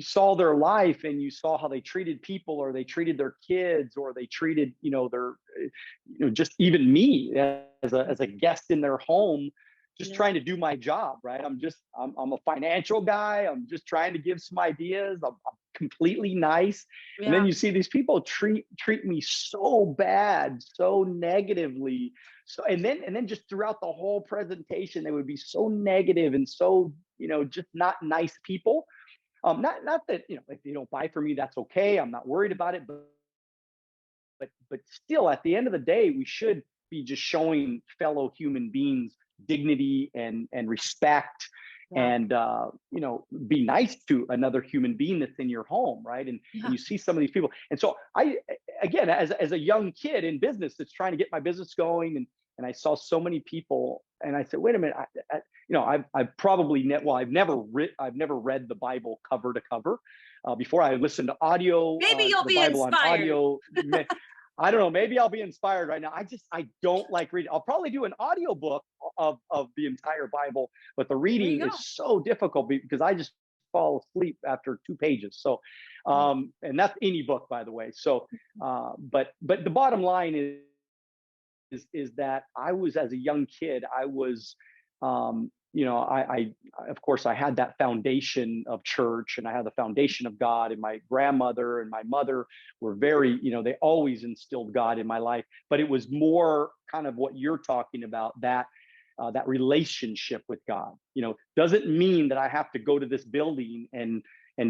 saw their life, and you saw how they treated people, or they treated their kids, or they treated their just even me as a guest in their home, just trying to do my job, right? I'm a financial guy. I'm just trying to give some ideas. I'm completely nice. Yeah. And then you see these people treat me so bad, so negatively. So, and then just throughout the whole presentation, they would be so negative and so, just not nice people. Not that, if you don't buy from me, that's okay. I'm not worried about it, but still, at the end of the day, we should be just showing fellow human beings dignity and respect, and be nice to another human being that's in your home, right? And you see some of these people, and so I, again, as a young kid in business that's trying to get my business going, and I saw so many people, and I said, wait a minute, I've never read the Bible cover to cover. Before, I listened to audio. Maybe you'll be Bible inspired. On audio. I don't know. Maybe I'll be inspired right now. I don't like reading. I'll probably do an audio book of the entire Bible, but the reading is so difficult because I just fall asleep after 2 pages. So, and that's any book, by the way. So, but the bottom line is that I was, as a young kid, I was, I of course I had that foundation of church, and I had the foundation of God, and my grandmother and my mother were very, they always instilled God in my life, but it was more kind of what you're talking about, that relationship with God, doesn't mean that I have to go to this building and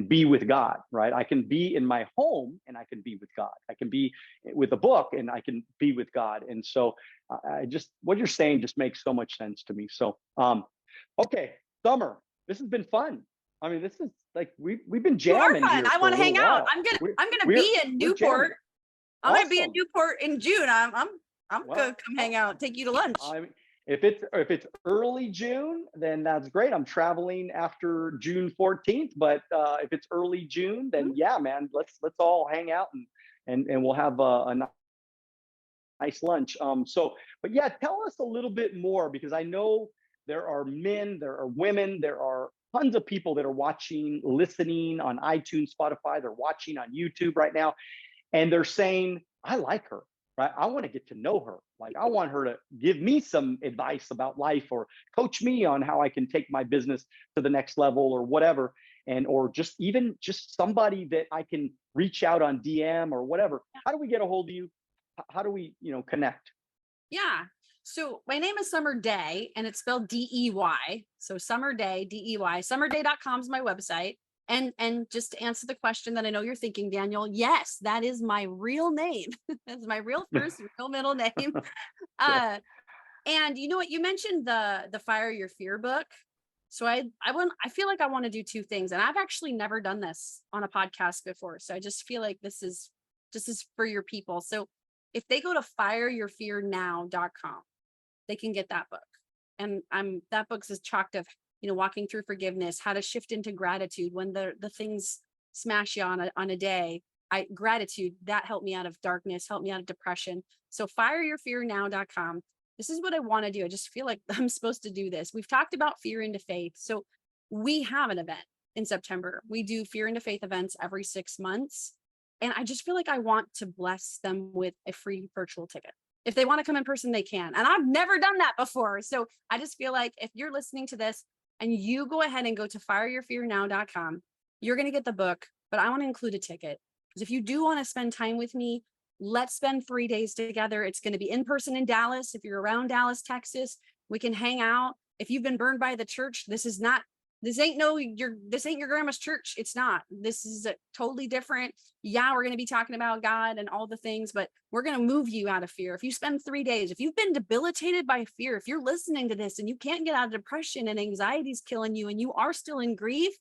be with God, right? I can be in my home and I can be with God. I can be with a book and I can be with God. And so what you're saying just makes so much sense to me. So, okay, Summer, this has been fun. I mean, this is like, we've been jamming. Here I want to hang out. I'm gonna be in Newport. I'm gonna be in Newport in June. I'm gonna come hang out, take you to lunch. If it's early June, then that's great. I'm traveling after June 14th, but if it's early June, then yeah, man, let's all hang out and we'll have a nice lunch. But yeah, tell us a little bit more, because I know there are men, there are women, there are tons of people that are watching, listening on iTunes, Spotify. They're watching on YouTube right now, and they're saying, I like her. right? I want to get to know her. Like, I want her to give me some advice about life or coach me on how I can take my business to the next level or whatever. And, or just even just somebody that I can reach out on DM or whatever. How do we get a hold of you? How do we, connect? Yeah. So my name is Summer Day, and it's spelled DEY. So Summer Day, DEY. Summerday.com is my website. And just to answer the question that I know you're thinking, Daniel, yes, that is my real name. That's my real first, real middle name. And you know what? You mentioned the Fire Your Fear book. So I feel like I want to do two things. And I've actually never done this on a podcast before. So I just feel like this is for your people. So if they go to fireyourfearnow.com, they can get that book. And that book is chocked of, walking through forgiveness, how to shift into gratitude when the things smash you on a day. Gratitude, that helped me out of darkness, helped me out of depression. So fireyourfearnow.com. This is what I want to do. I just feel like I'm supposed to do this. We've talked about fear into faith. So we have an event in September. We do fear into faith events every 6 months. And I just feel like I want to bless them with a free virtual ticket. If they want to come in person, they can. And I've never done that before. So I just feel like if you're listening to this and you go ahead and go to fireyourfearnow.com, you're going to get the book, but I want to include a ticket. Because if you do want to spend time with me, let's spend 3 days together. It's going to be in person in Dallas. If you're around Dallas, Texas, we can hang out. If you've been burned by the church, this ain't your grandma's church. It's not. This is totally different. Yeah, we're going to be talking about God and all the things, but we're going to move you out of fear. If you spend 3 days, if you've been debilitated by fear, if you're listening to this and you can't get out of depression and anxiety's killing you and you are still in grief,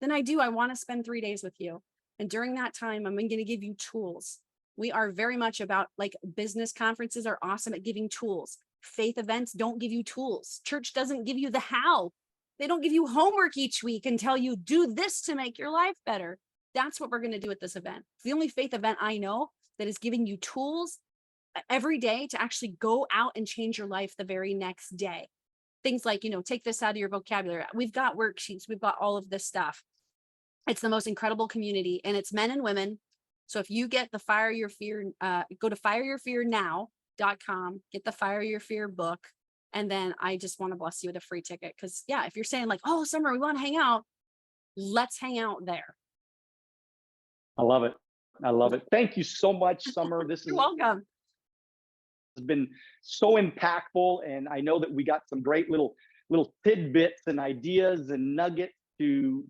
then I want to spend 3 days with you. And during that time, I'm going to give you tools. We are very much about, like, business conferences are awesome at giving tools. Faith events don't give you tools. Church doesn't give you the how. They don't give you homework each week and tell you do this to make your life better. That's what we're going to do at this event. It's the only faith event I know that is giving you tools every day to actually go out and change your life the very next day. Things like, take this out of your vocabulary. We've got worksheets. We've got all of this stuff. It's the most incredible community, and it's men and women. So if you get the Fire Your Fear, go to fireyourfearnow.com, get the Fire Your Fear book. And then I just want to bless you with a free ticket. Because if you're saying like, oh, Summer, we want to hang out, let's hang out there. I love it. I love it. Thank you so much, Summer. You're welcome. Has been so impactful. And I know that we got some great little tidbits and ideas and nuggets to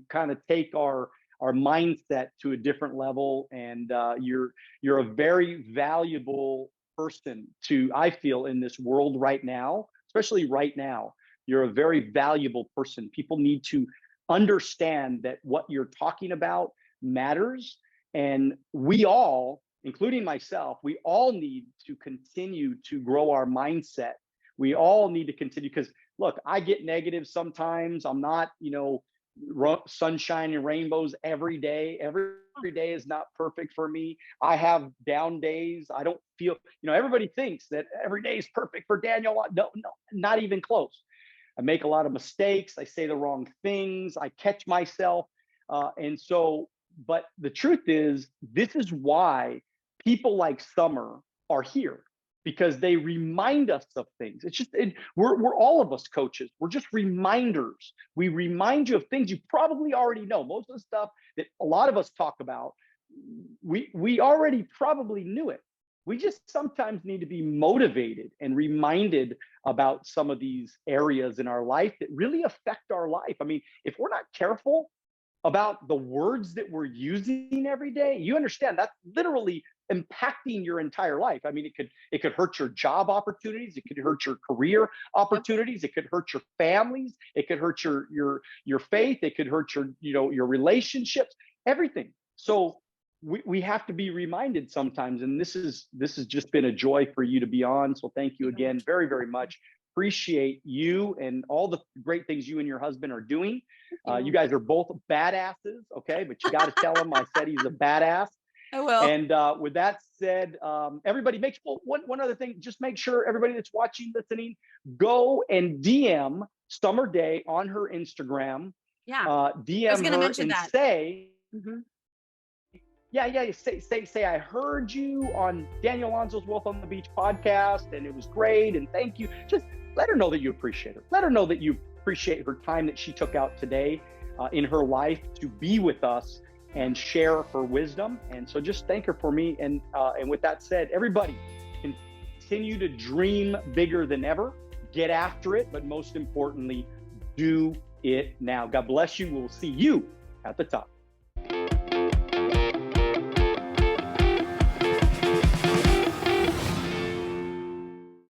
kind of take our mindset to a different level. And you're a very valuable person I feel, in this world right now, especially right now. You're a very valuable person. People need to understand that what you're talking about matters. And we all, including myself, we all need to continue to grow our mindset. We all need to continue, because look, I get negative sometimes. I'm not, sunshine and rainbows every day. Every day is not perfect for me. I have down days. I don't feel, everybody thinks that every day is perfect for Daniel. No, not even close. I make a lot of mistakes. I say the wrong things. I catch myself. But the truth is, this is why people like Summer are here, because they remind us of things. It's just, we're all of us coaches. We're just reminders. We remind you of things you probably already know. Most of the stuff that a lot of us talk about, we already probably knew it. We just sometimes need to be motivated and reminded about some of these areas in our life that really affect our life. I mean, if we're not careful about the words that we're using every day, you understand that's literally impacting your entire life. I mean, it could hurt your job opportunities. It could hurt your career opportunities. It could hurt your families. It could hurt your faith. It could hurt your relationships, everything. So we have to be reminded sometimes. And this has just been a joy for you to be on. So thank you again very, very much. Appreciate you and all the great things you and your husband are doing. You guys are both badasses, okay? But you got to tell him I said he's a badass. I will. And with that said, everybody, one other thing, just make sure everybody that's watching, listening, go and DM Summer Day on her Instagram. Yeah. DM her and say, Yeah. Say, I heard you on Daniel Alonzo's Wealth on the Beach podcast, and it was great, and thank you. Just let her know that you appreciate her. Let her know that you appreciate her time that she took out today in her life to be with us and share her wisdom. And so just thank her for me. And with that said, everybody, continue to dream bigger than ever. Get after it, but most importantly, do it now. God bless you. We'll see you at the top.